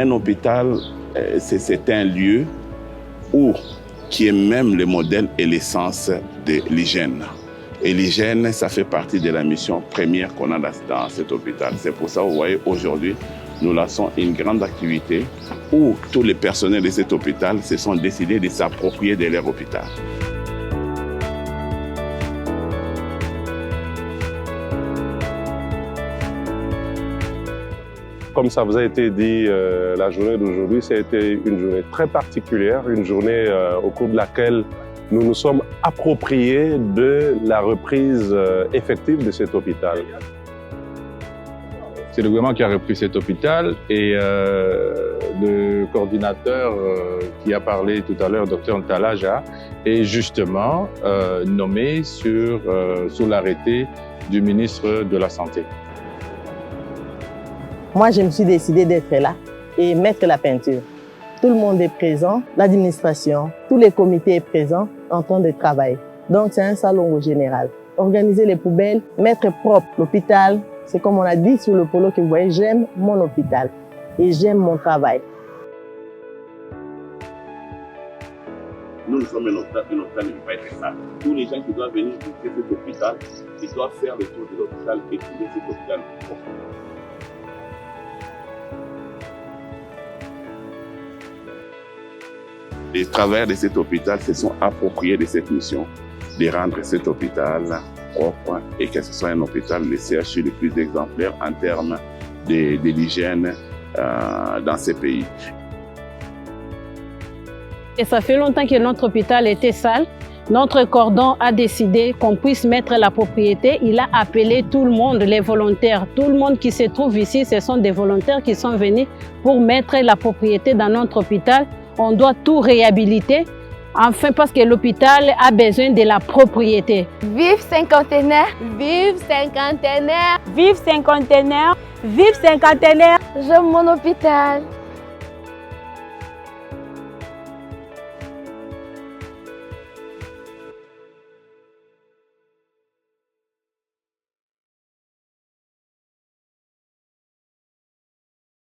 un hôpital, c'est un lieu qui est même le modèle et l'essence de l'hygiène. Et l'hygiène, ça fait partie de la mission première qu'on a dans cet hôpital. C'est pour ça, vous voyez, aujourd'hui, nous lançons une grande activité où tous les personnels de cet hôpital se sont décidés de s'approprier de leur hôpital. Comme ça vous a été dit, la journée d'aujourd'hui, ça a été une journée très particulière, une journée au cours de laquelle nous nous sommes appropriés de la reprise effective de cet hôpital. C'est le gouvernement qui a repris cet hôpital et le coordinateur qui a parlé tout à l'heure, Dr Ntalaja, est justement nommé sous l'arrêté du ministre de la Santé. Moi, je me suis décidée d'être là et mettre la peinture. Tout le monde est présent, l'administration, tous les comités sont présents en train de travailler. Donc, c'est un salon au général. Organiser les poubelles, mettre propre l'hôpital. C'est comme on a dit sur le polo que vous voyez, j'aime mon hôpital et j'aime mon travail. Nous sommes un hôpital qui ne peut pas être sale. Tous les gens qui doivent venir visiter cet hôpital, ils doivent faire le tour de l'hôpital et trouver cet hôpital propre. Les travailleurs de cet hôpital se sont appropriés de cette mission, de rendre cet hôpital propre et que ce soit un hôpital, le CHU le plus exemplaire en termes de l'hygiène dans ces pays. Et ça fait longtemps que notre hôpital était sale. Notre cordon a décidé qu'on puisse mettre la propriété. Il a appelé tout le monde, les volontaires. Tout le monde qui se trouve ici, ce sont des volontaires qui sont venus pour mettre la propriété dans notre hôpital. On doit tout réhabiliter, enfin parce que l'hôpital a besoin de la propriété. Vive cinquantenaire! Vive cinquantenaire! Vive cinquantenaire! Vive cinquantenaire! J'aime mon hôpital!